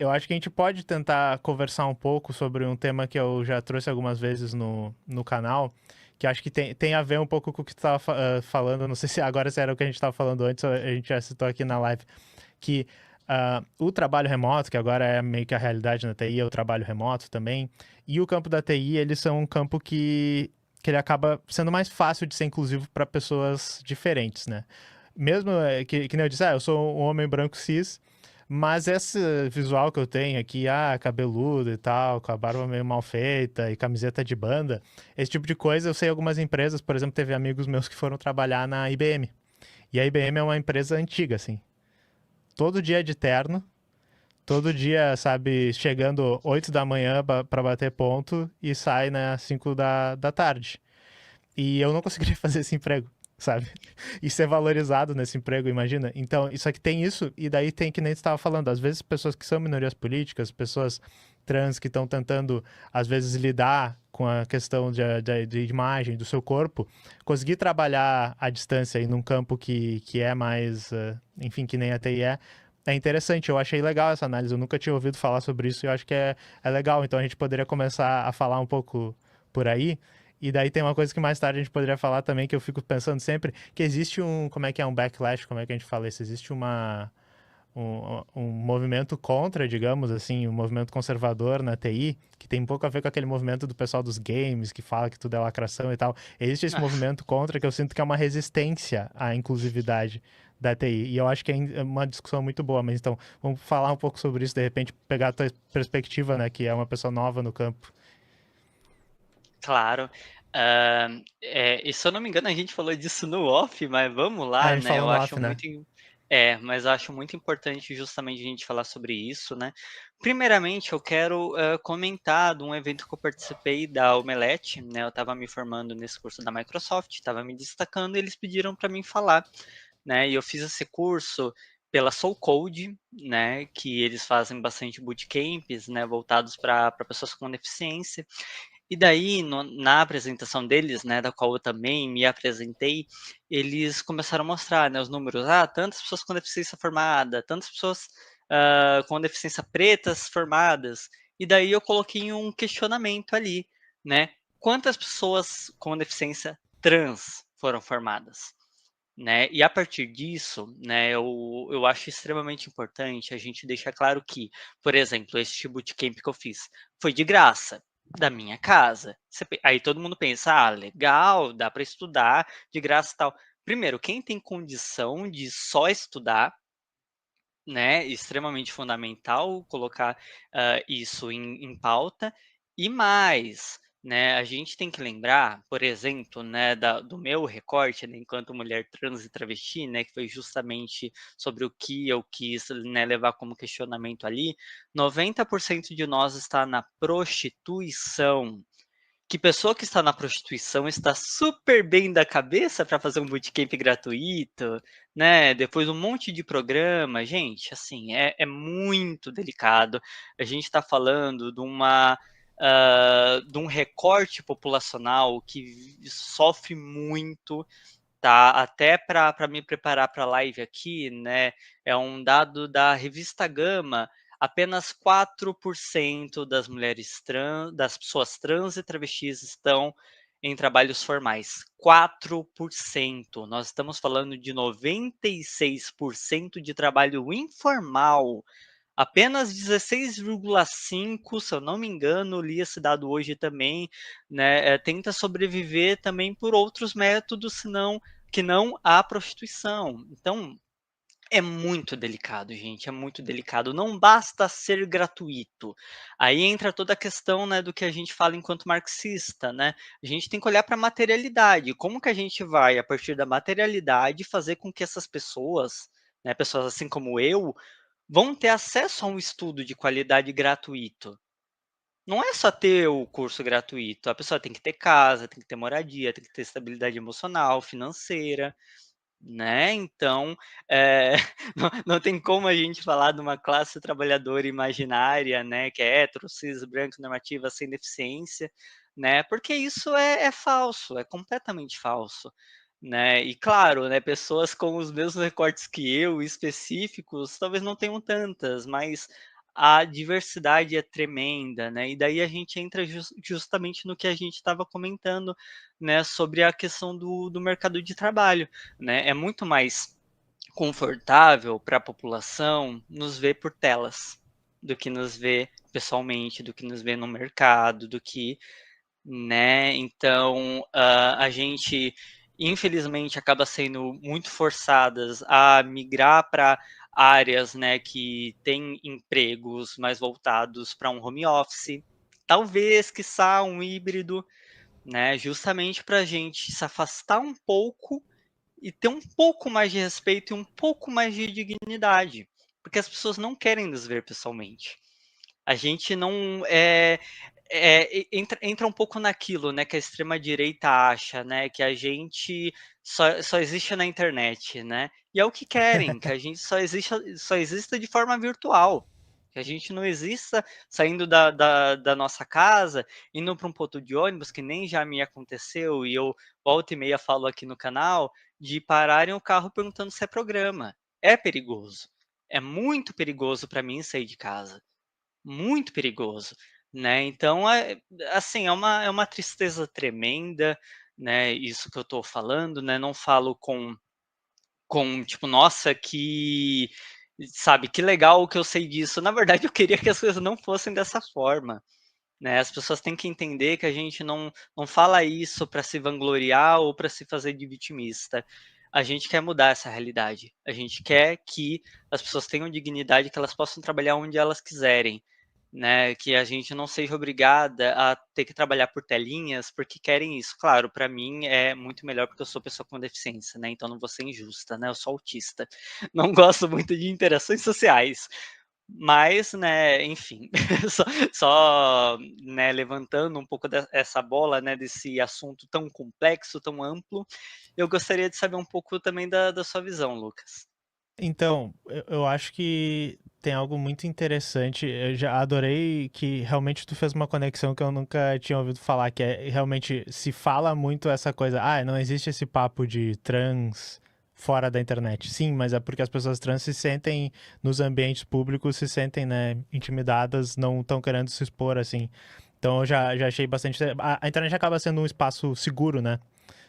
eu acho que a gente pode tentar conversar um pouco sobre um tema que eu já trouxe algumas vezes no canal, que acho que tem a ver um pouco com o que tu estava falando. Não sei se agora se era o que a gente estava falando antes, ou a gente já citou aqui na live, que o trabalho remoto, que agora é meio que a realidade na TI, é o trabalho remoto também, e o campo da TI, eles são um campo que ele acaba sendo mais fácil de ser inclusivo para pessoas diferentes, né? Mesmo que nem eu disse, eu sou um homem branco cis, mas esse visual que eu tenho aqui, cabeludo e tal, com a barba meio mal feita e camiseta de banda, esse tipo de coisa eu sei algumas empresas, por exemplo, teve amigos meus que foram trabalhar na IBM. E a IBM é uma empresa antiga, assim. Todo dia é de terno, todo dia, sabe, chegando 8 da manhã para bater ponto e sai, né, 5 da tarde. E eu não conseguiria fazer esse emprego, sabe? E ser valorizado nesse emprego, imagina. Então, isso aqui tem isso, e daí tem que nem você estava falando, às vezes pessoas que são minorias políticas, pessoas trans que estão tentando, às vezes, lidar com a questão de imagem do seu corpo, conseguir trabalhar à distância em num campo que é mais, enfim, que nem a TI é interessante. Eu achei legal essa análise, eu nunca tinha ouvido falar sobre isso e eu acho que é legal. Então a gente poderia começar a falar um pouco por aí. E daí tem uma coisa que mais tarde a gente poderia falar também, que eu fico pensando sempre, que existe como é que é um backlash, como é que a gente fala isso? Existe um movimento contra, digamos assim, um movimento conservador na TI, que tem um pouco a ver com aquele movimento do pessoal dos games, que fala que tudo é lacração e tal. Existe esse movimento contra que eu sinto que é uma resistência à inclusividade da TI. E eu acho que é uma discussão muito boa, mas então vamos falar um pouco sobre isso, de repente pegar a tua perspectiva, né, que é uma pessoa nova no campo. Claro. E se eu não me engano, a gente falou disso no off, mas vamos Ah, a lá, gente né? falou Eu no acho off, né? muito. Mas eu acho muito importante justamente a gente falar sobre isso, né? Primeiramente, eu quero comentar de um evento que eu participei da Omelete, né? Eu estava me formando nesse curso da Microsoft, estava me destacando e eles pediram para mim falar, né? E eu fiz esse curso pela Soul Code, né? Que eles fazem bastante bootcamps, né? Voltados para pessoas com deficiência. E daí, na apresentação deles, né, da qual eu também me apresentei, eles começaram a mostrar, né, os números. Tantas pessoas com deficiência formada, tantas pessoas com deficiência pretas formadas. E daí eu coloquei um questionamento ali, né? Quantas pessoas com deficiência trans foram formadas? Né? E a partir disso, né, eu acho extremamente importante a gente deixar claro que, por exemplo, esse bootcamp que eu fiz foi de graça, da minha casa. Aí todo mundo pensa, legal, dá para estudar de graça e tal. Primeiro, quem tem condição de só estudar, né, extremamente fundamental colocar isso em pauta. E mais, né, a gente tem que lembrar, por exemplo, né, do meu recorte, né, enquanto mulher trans e travesti, né, que foi justamente sobre o que eu quis, né, levar como questionamento ali, 90% de nós está na prostituição. Que pessoa que está na prostituição está super bem da cabeça para fazer um bootcamp gratuito, né, depois um monte de programa. Gente, assim, é muito delicado. A gente está falando de um recorte populacional que sofre muito, tá? Até para me preparar para a live aqui, né, é um dado da revista Gama, apenas 4% das mulheres trans, das pessoas trans e travestis estão em trabalhos formais. 4%. Nós estamos falando de 96% de trabalho informal. Apenas 16,5, se eu não me engano, li esse dado hoje também, né, tenta sobreviver também por outros métodos, senão que não a prostituição. Então, é muito delicado, gente, é muito delicado. Não basta ser gratuito. Aí entra toda a questão, né, do que a gente fala enquanto marxista, né? A gente tem que olhar para a materialidade. Como que a gente vai, a partir da materialidade, fazer com que essas pessoas, né, pessoas assim como eu, vão ter acesso a um estudo de qualidade gratuito? Não é só ter o curso gratuito, a pessoa tem que ter casa, tem que ter moradia, tem que ter estabilidade emocional, financeira, né, então, não tem como a gente falar de uma classe trabalhadora imaginária, né, que é hétero, cis, branco, normativa, sem deficiência, né, porque isso é falso, é completamente falso, né. E claro, né, pessoas com os mesmos recortes que eu, específicos, talvez não tenham tantas, mas a diversidade é tremenda, né? E daí a gente entra justamente no que a gente estava comentando, né, sobre a questão do mercado de trabalho, né? É muito mais confortável para a população nos ver por telas do que nos ver pessoalmente, do que nos ver no mercado, do que, né? Então, a gente infelizmente acaba sendo muito forçadas a migrar para áreas, né, que têm empregos mais voltados para um home office, talvez quiçá um híbrido, né, justamente para a gente se afastar um pouco e ter um pouco mais de respeito e um pouco mais de dignidade, porque as pessoas não querem nos ver pessoalmente. A gente não entra um pouco naquilo, né, que a extrema direita acha, né, que a gente só existe na internet, né? E é o que querem, que a gente só exista de forma virtual. Que a gente não exista saindo da nossa casa, indo para um ponto de ônibus, que nem já me aconteceu, e eu volta e meia falo aqui no canal, de pararem o carro perguntando se é programa. É perigoso. É muito perigoso para mim sair de casa. Muito perigoso, né. Então assim, é uma tristeza tremenda, né, isso que eu estou falando, né, não falo com tipo: "Nossa, que", sabe, "que legal que eu sei disso", na verdade eu queria que as coisas não fossem dessa forma, né, as pessoas têm que entender que a gente não fala isso para se vangloriar ou para se fazer de vitimista, a gente quer mudar essa realidade, a gente quer que as pessoas tenham dignidade, que elas possam trabalhar onde elas quiserem, né, que a gente não seja obrigada a ter que trabalhar por telinhas, porque querem isso. Claro, para mim é muito melhor, porque eu sou pessoa com deficiência, né, então não vou ser injusta, né, eu sou autista. Não gosto muito de interações sociais, mas, né, enfim, só né, levantando um pouco essa bola, né, desse assunto tão complexo, tão amplo, eu gostaria de saber um pouco também da sua visão, Lucas. Então, eu acho que tem algo muito interessante. Eu já adorei que realmente tu fez uma conexão que eu nunca tinha ouvido falar, que é realmente se fala muito essa coisa, não existe esse papo de trans fora da internet. Sim, mas é porque as pessoas trans se sentem nos ambientes públicos, se sentem, né, intimidadas, não estão querendo se expor assim. Então eu já achei bastante. A internet acaba sendo um espaço seguro, né?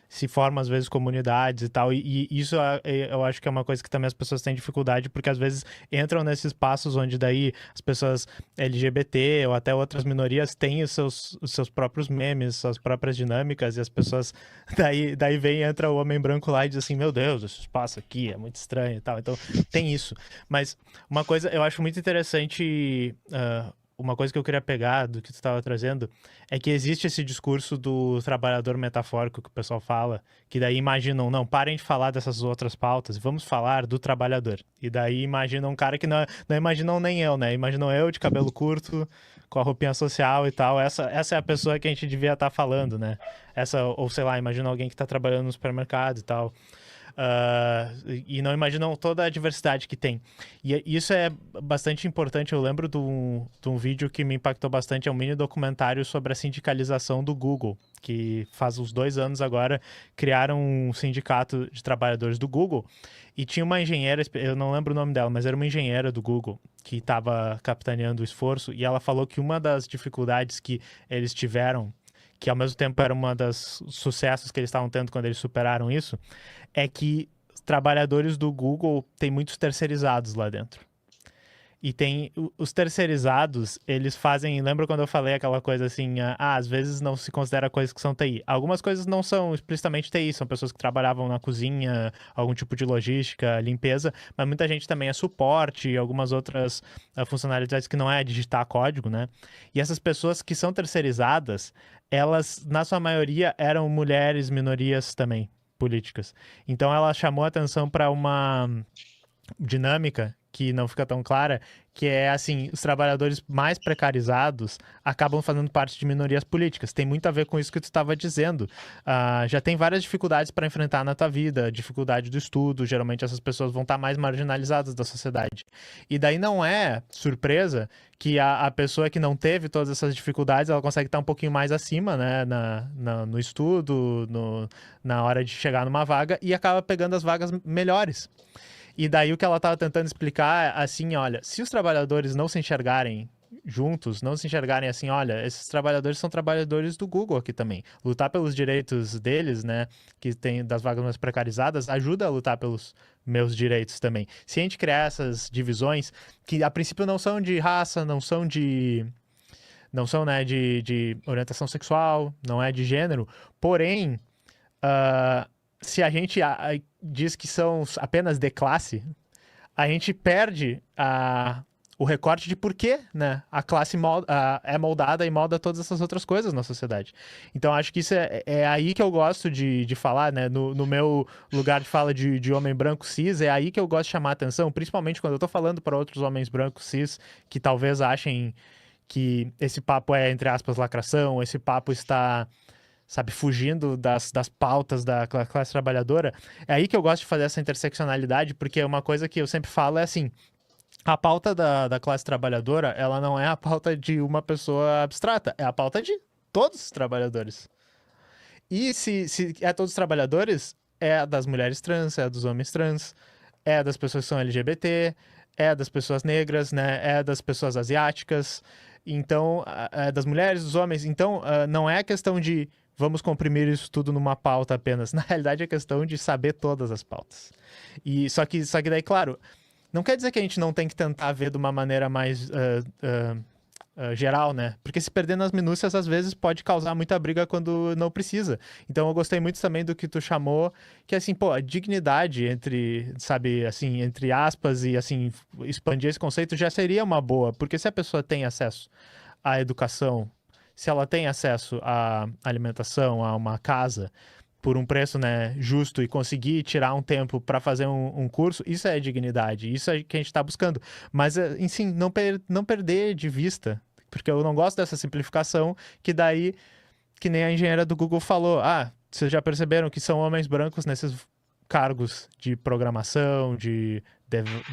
Se forma às vezes comunidades e tal, e isso eu acho que é uma coisa que também as pessoas têm dificuldade, porque às vezes entram nesses espaços onde daí as pessoas LGBT ou até outras minorias têm os seus próprios memes, suas próprias dinâmicas, e as pessoas daí vem, entra o homem branco lá e diz assim, meu Deus, esse espaço aqui é muito estranho e tal, então tem isso. Mas uma coisa eu acho muito interessante, uma coisa que eu queria pegar do que tu estava trazendo é que existe esse discurso do trabalhador metafórico que o pessoal fala, que daí imaginam, não, parem de falar dessas outras pautas, vamos falar do trabalhador. E daí imaginam um cara que não imaginam nem eu, né? Imaginam eu de cabelo curto, com a roupinha social e tal. Essa é a pessoa que a gente devia estar falando, né? Ou sei lá, imagina alguém que está trabalhando no supermercado e tal. E não imaginam toda a diversidade que tem. E isso é bastante importante. Eu lembro de um vídeo que me impactou bastante. É um mini documentário sobre a sindicalização do Google, que faz uns 2 anos agora criaram um sindicato de trabalhadores do Google. E tinha uma engenheira, eu não lembro o nome dela, mas era uma engenheira do Google que estava capitaneando o esforço. E ela falou que uma das dificuldades que eles tiveram, que ao mesmo tempo era uma das sucessos que eles estavam tendo quando eles superaram isso, é que os trabalhadores do Google têm muitos terceirizados lá dentro. E tem os terceirizados, eles fazem. Lembra quando eu falei aquela coisa assim? Às vezes não se considera coisas que são TI. Algumas coisas não são explicitamente TI, são pessoas que trabalhavam na cozinha, algum tipo de logística, limpeza, mas muita gente também é suporte e algumas outras funcionalidades que não é digitar código, né? E essas pessoas que são terceirizadas, elas, na sua maioria, eram mulheres, minorias também políticas. Então ela chamou a atenção para uma dinâmica que não fica tão clara, que é assim, os trabalhadores mais precarizados acabam fazendo parte de minorias políticas. Tem muito a ver com isso que tu estava dizendo. Já tem várias dificuldades para enfrentar na tua vida, dificuldade do estudo, geralmente essas pessoas vão estar mais marginalizadas da sociedade. E daí não é surpresa que a pessoa que não teve todas essas dificuldades, ela consegue estar um pouquinho mais acima, né, no estudo, na hora de chegar numa vaga, e acaba pegando as vagas melhores. E daí o que ela estava tentando explicar, assim, olha, se os trabalhadores não se enxergarem juntos, não se enxergarem assim, olha, esses trabalhadores são trabalhadores do Google aqui também. Lutar pelos direitos deles, né, que tem das vagas mais precarizadas, ajuda a lutar pelos meus direitos também. Se a gente criar essas divisões, que a princípio não são de raça, não são, né, de orientação sexual, não é de gênero, porém, uh, se a gente diz que são apenas de classe, a gente perde o recorte de por que, né, a classe é moldada e molda todas essas outras coisas na sociedade. Então, acho que isso é aí que eu gosto de falar, né, no meu lugar de fala de homem branco cis, é aí que eu gosto de chamar a atenção, principalmente quando eu tô falando para outros homens brancos cis que talvez achem que esse papo é, entre aspas, lacração, esse papo está, sabe, fugindo das pautas da classe trabalhadora. É aí que eu gosto de fazer essa interseccionalidade, porque uma coisa que eu sempre falo é assim, a pauta da classe trabalhadora, ela não é a pauta de uma pessoa abstrata, é a pauta de todos os trabalhadores. E se é todos os trabalhadores, é a das mulheres trans, é a dos homens trans, é a das pessoas que são LGBT, é a das pessoas negras, né? É a das pessoas asiáticas, então, é das mulheres, dos homens. Então, não é a questão de vamos comprimir isso tudo numa pauta apenas. Na realidade, é questão de saber todas as pautas. E só que daí, claro, não quer dizer que a gente não tem que tentar ver de uma maneira mais geral, né? Porque se perder nas minúcias, às vezes pode causar muita briga quando não precisa. Então eu gostei muito também do que tu chamou, que assim, pô, a dignidade entre, sabe, assim, entre aspas e assim, expandir esse conceito já seria uma boa, porque se a pessoa tem acesso à educação, se ela tem acesso à alimentação, a uma casa, por um preço, né, justo e conseguir tirar um tempo para fazer um curso, isso é dignidade, isso é que a gente está buscando. Mas, enfim, não perder de vista, porque eu não gosto dessa simplificação, que daí, que nem a engenheira do Google falou, vocês já perceberam que são homens brancos nesses cargos de programação, de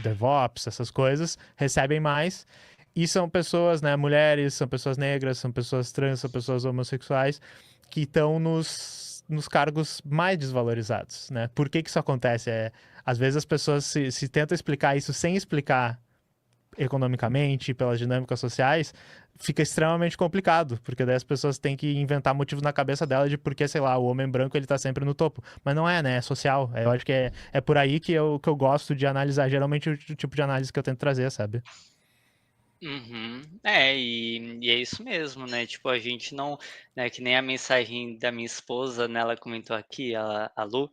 DevOps, essas coisas, recebem mais, e são pessoas, né, mulheres, são pessoas negras, são pessoas trans, são pessoas homossexuais, que estão nos cargos mais desvalorizados, né? Por que isso acontece? Às vezes as pessoas se tentam explicar isso sem explicar economicamente, pelas dinâmicas sociais, fica extremamente complicado, porque daí as pessoas têm que inventar motivos na cabeça dela de por que, sei lá, o homem branco ele tá sempre no topo. Mas não é, né? É social. Eu acho que é por aí que eu gosto de analisar, geralmente o tipo de análise que eu tento trazer, sabe? Uhum. E é isso mesmo, né? Tipo, a gente não, né, que nem a mensagem da minha esposa, né, ela comentou aqui, a Lu,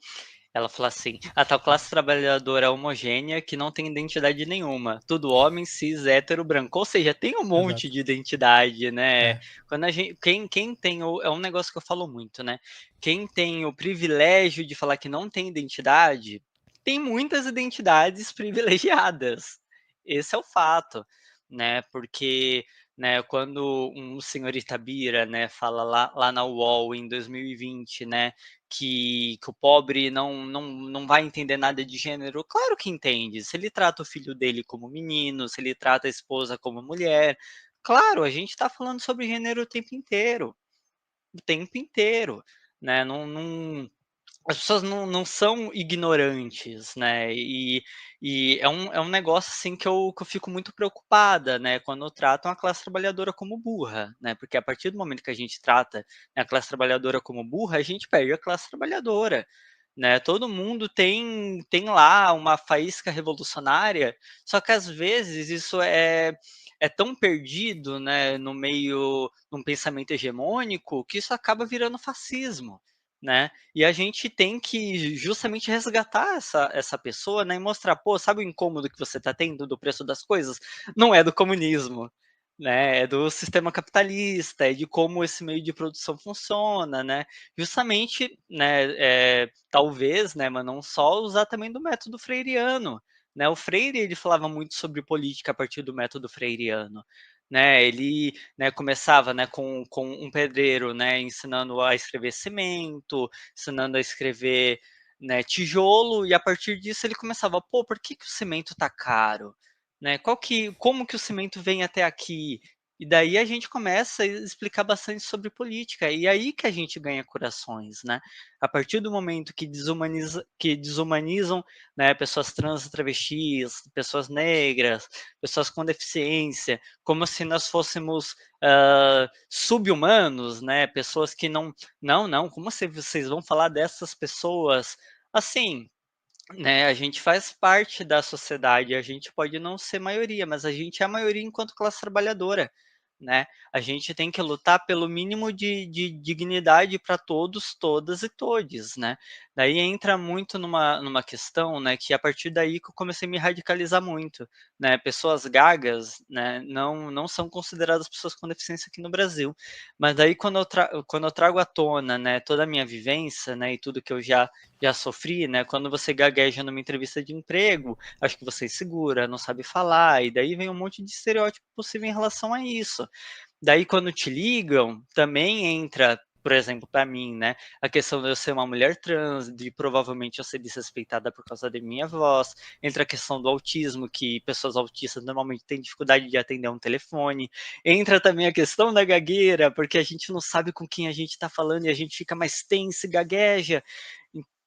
ela falou assim: a tal classe trabalhadora homogênea que não tem identidade nenhuma, tudo homem, cis, hétero, branco. Ou seja, tem um monte Exato. de identidade, né? É. Quando a gente, quem tem é um negócio que eu falo muito, né? Quem tem o privilégio de falar que não tem identidade, tem muitas identidades privilegiadas. Esse é o fato, né? Porque, né, quando um senhorita Bira, né, fala lá na UOL em 2020, né, que o pobre não vai entender nada de gênero, claro que entende. Se ele trata o filho dele como menino, se ele trata a esposa como mulher, claro, a gente está falando sobre gênero o tempo inteiro, né? As pessoas não são ignorantes, né? E é um negócio assim que eu fico muito preocupada, né? Quando tratam a classe trabalhadora como burra, né? Porque a partir do momento que a gente trata, né, a classe trabalhadora como burra, a gente perde a classe trabalhadora, né? Todo mundo tem lá uma faísca revolucionária, só que às vezes isso é tão perdido, né, no meio, num pensamento hegemônico, que isso acaba virando fascismo, né? E a gente tem que justamente resgatar essa pessoa, né, e mostrar, pô, sabe o incômodo que você está tendo do preço das coisas? Não é do comunismo, né? É do sistema capitalista, é de como esse meio de produção funciona, né? Justamente, né, talvez, né, mas não só usar também do método freiriano, né? O Freire ele falava muito sobre política a partir do método freiriano. Né, ele, né, começava, né, com um pedreiro, né, ensinando a escrever cimento, ensinando a escrever, né, tijolo, e a partir disso ele começava, pô, por que o cimento tá caro? Né, como que o cimento vem até aqui? E daí a gente começa a explicar bastante sobre política, e aí que a gente ganha corações, né? A partir do momento que desumanizam, né, pessoas trans, travestis, pessoas negras, pessoas com deficiência, como se nós fôssemos sub-humanos, né? Pessoas que não, como vocês vão falar dessas pessoas assim? Né, a gente faz parte da sociedade, a gente pode não ser maioria, mas a gente é a maioria enquanto classe trabalhadora, né? A gente tem que lutar pelo mínimo de dignidade para todos, todas e todes, né? Daí entra muito numa questão, né, que a partir daí que eu comecei a me radicalizar muito, né? Pessoas gagas, né, não são consideradas pessoas com deficiência aqui no Brasil. Mas daí quando eu trago à tona, né, toda a minha vivência, né, e tudo que eu já sofri, né? Quando você gagueja numa entrevista de emprego, acho que você é insegura, não sabe falar, e daí vem um monte de estereótipo possível em relação a isso. Daí, quando te ligam, também entra, por exemplo, para mim, né, a questão de eu ser uma mulher trans, de provavelmente eu ser desrespeitada por causa da minha voz, entra a questão do autismo, que pessoas autistas normalmente têm dificuldade de atender um telefone, entra também a questão da gagueira, porque a gente não sabe com quem a gente está falando e a gente fica mais tenso e gagueja.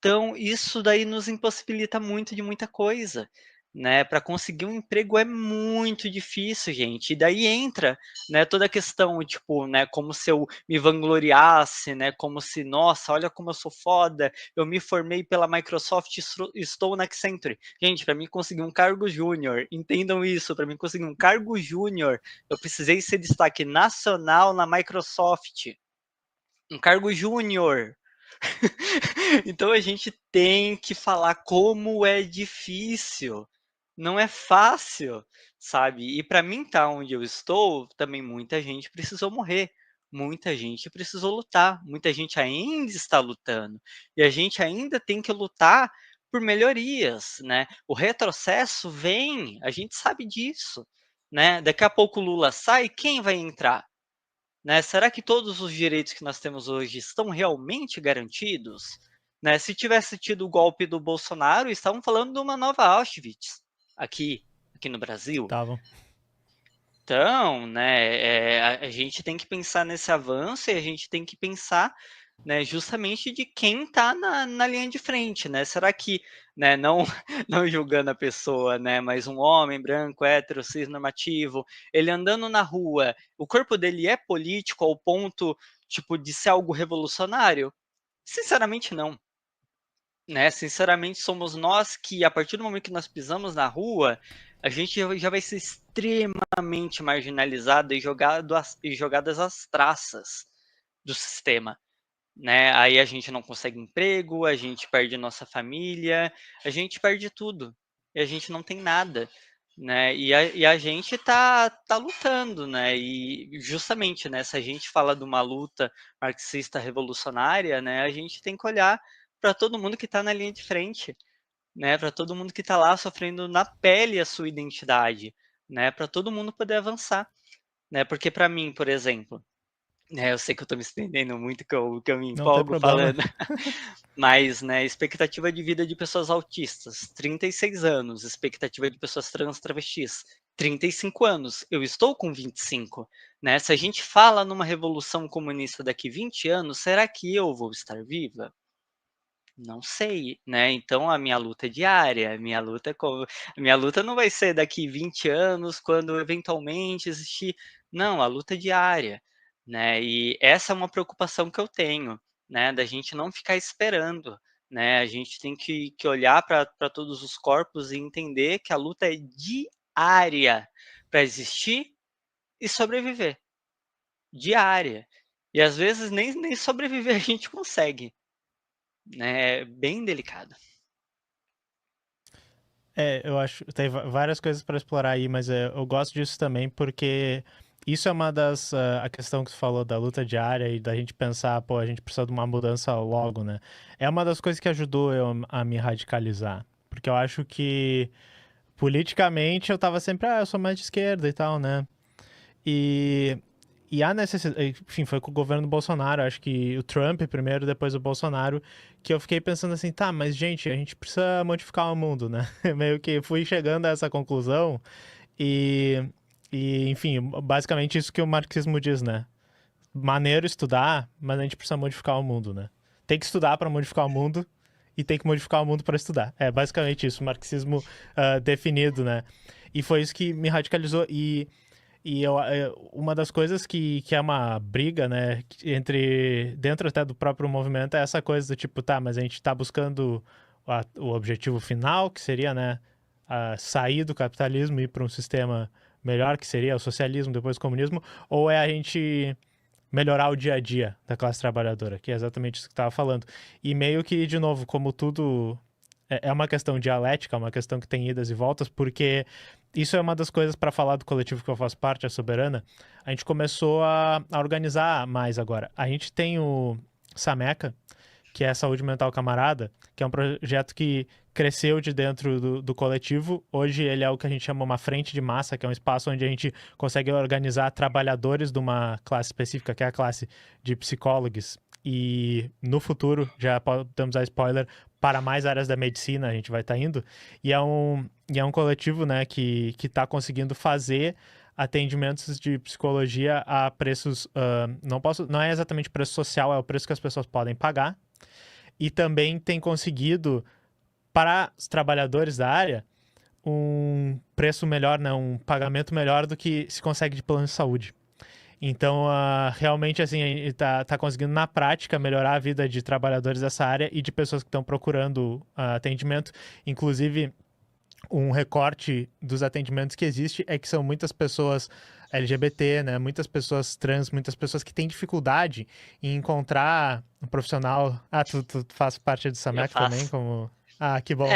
Então, isso daí nos impossibilita muito de muita coisa, né? Para conseguir um emprego é muito difícil, gente. E daí entra, né, toda a questão, tipo, né, como se eu me vangloriasse, né, como se, nossa, olha como eu sou foda, eu me formei pela Microsoft, estou na Accenture. Gente, para mim conseguir um cargo júnior, entendam isso, para mim conseguir um cargo júnior, eu precisei ser destaque nacional na Microsoft. Um cargo júnior. Então a gente tem que falar como é difícil. Não é fácil, sabe? E para mim tá onde eu estou, também muita gente precisou morrer. Muita gente precisou lutar, muita gente ainda está lutando. E a gente ainda tem que lutar por melhorias, né? O retrocesso vem, a gente sabe disso, né? Daqui a pouco o Lula sai, quem vai entrar? Né? Será que todos os direitos que nós temos hoje estão realmente garantidos? Né? Se tivesse tido o golpe do Bolsonaro, estavam falando de uma nova Auschwitz aqui no Brasil. Estavam. Então, né, a gente tem que pensar nesse avanço e a gente tem que pensar, né, justamente de quem está na linha de frente, né? Será que, né, não, não julgando a pessoa, né, mas um homem branco, hétero, cisnormativo, ele andando na rua, o corpo dele é político ao ponto, tipo, de ser algo revolucionário? Sinceramente, não. Né, sinceramente, somos nós que, a partir do momento que nós pisamos na rua, a gente já vai ser extremamente marginalizado e jogadas às traças do sistema, né? Aí a gente não consegue emprego, a gente perde nossa família, a gente perde tudo e a gente não tem nada, né? E a gente tá lutando, né? E justamente, né? Se a gente fala de uma luta marxista revolucionária, né? A gente tem que olhar para todo mundo que está na linha de frente, né? Para todo mundo que está lá sofrendo na pele a sua identidade, né? Para todo mundo poder avançar, né? Porque para mim, por exemplo, né, eu sei que eu estou me estendendo muito, que eu me Não tem empolgo problema. falando, mas, né, expectativa de vida de pessoas autistas, 36 anos, expectativa de pessoas trans travestis, 35 anos, eu estou com 25, né? Se a gente fala numa revolução comunista daqui 20 anos, será que eu vou estar viva? Não sei, né? Então a minha luta é diária, a minha luta não vai ser daqui 20 anos, quando eventualmente existir. Não, a luta é diária, né? E essa é uma preocupação que eu tenho, né? Da gente não ficar esperando, né? A gente tem que olhar para todos os corpos e entender que a luta é diária para existir e sobreviver. Diária. E às vezes nem sobreviver a gente consegue, né? É bem delicado. Eu acho tem várias coisas para explorar aí, mas eu gosto disso também porque isso é uma das a questão que tu falou da luta diária e da gente pensar, pô, a gente precisa de uma mudança logo, né? É uma das coisas que ajudou eu a me radicalizar, porque eu acho que politicamente eu tava sempre, eu sou mais de esquerda e tal, né? E e a necessidade, enfim, foi com o governo do Bolsonaro, acho que o Trump primeiro, depois o Bolsonaro, que eu fiquei pensando assim, tá, mas gente, a gente precisa modificar o mundo, né? Meio que fui chegando a essa conclusão e, E, enfim, basicamente isso que o marxismo diz, né? Maneiro estudar, mas a gente precisa modificar o mundo, né? Tem que estudar para modificar o mundo e tem que modificar o mundo para estudar. É basicamente isso, o marxismo definido, né? E foi isso que me radicalizou. Uma das coisas que é uma briga, né, dentro até do próprio movimento é essa coisa do tipo, tá, mas a gente tá buscando o objetivo final, que seria, né, sair do capitalismo e ir para um sistema melhor, que seria o socialismo, depois o comunismo, ou é a gente melhorar o dia a dia da classe trabalhadora, que é exatamente isso que estava falando. E meio que, de novo, como tudo é uma questão dialética, é uma questão que tem idas e voltas, porque isso é uma das coisas para falar do coletivo que eu faço parte, a Soberana. A gente começou a organizar mais agora. A gente tem o Sameca, que é Saúde Mental Camarada, que é um projeto que cresceu de dentro do coletivo. Hoje ele é o que a gente chama uma frente de massa, que é um espaço onde a gente consegue organizar trabalhadores de uma classe específica, que é a classe de psicólogos. E no futuro, já podemos dar spoiler, para mais áreas da medicina a gente vai estar indo. E é um coletivo, né, que está conseguindo fazer atendimentos de psicologia a preços... não é exatamente preço social, é o preço que as pessoas podem pagar. E também tem conseguido, para os trabalhadores da área, um preço melhor, né, um pagamento melhor do que se consegue de plano de saúde. Então, realmente, assim, tá conseguindo, na prática, melhorar a vida de trabalhadores dessa área e de pessoas que estão procurando atendimento. Inclusive, um recorte dos atendimentos que existe é que são muitas pessoas LGBT, né? Muitas pessoas trans, muitas pessoas que têm dificuldade em encontrar um profissional. Tu faz parte do Eu Sameca também, faço. como... Ah, que bom.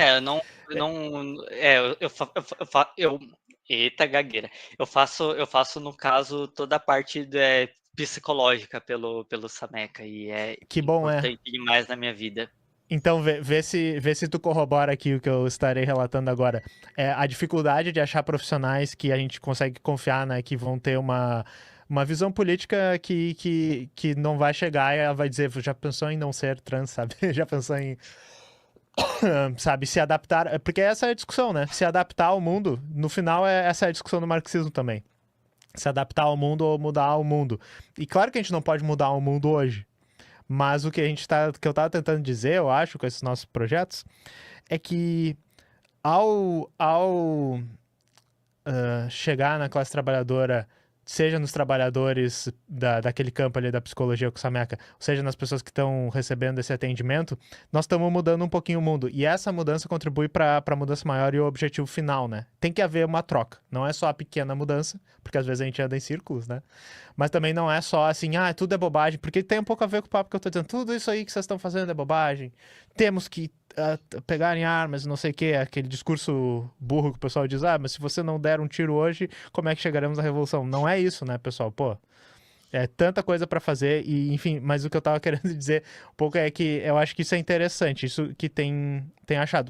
Eita, gagueira. Eu faço, no caso, toda a parte psicológica pelo Sameca, e é Que bom, é. importante demais na minha vida. Então, vê se tu corrobora aqui o que eu estarei relatando agora. A dificuldade de achar profissionais que a gente consegue confiar, né? Que vão ter uma visão política que não vai chegar e ela vai dizer, já pensou em não ser trans, sabe? Já pensou em, sabe, se adaptar. Porque essa é a discussão, né? Se adaptar ao mundo, no final, essa é a discussão do marxismo também. Se adaptar ao mundo ou mudar o mundo. E claro que a gente não pode mudar o mundo hoje. Mas o que que eu tava tentando dizer, eu acho, com esses nossos projetos, é que ao chegar na classe trabalhadora, seja nos trabalhadores daquele campo ali da psicologia com Sameca, seja nas pessoas que estão recebendo esse atendimento, nós estamos mudando um pouquinho o mundo. E essa mudança contribui para a mudança maior e o objetivo final, né? Tem que haver uma troca. Não é só a pequena mudança, porque às vezes a gente anda em círculos, né? Mas também não é só assim, tudo é bobagem, porque tem um pouco a ver com o papo que eu tô dizendo. Tudo isso aí que vocês estão fazendo é bobagem. Temos que pegarem armas, não sei o que, aquele discurso burro que o pessoal diz, mas se você não der um tiro hoje, como é que chegaremos à revolução? Não é isso, né, pessoal? Pô, é tanta coisa para fazer e, enfim, mas o que eu tava querendo dizer um pouco é que eu acho que isso é interessante, isso que tem achado.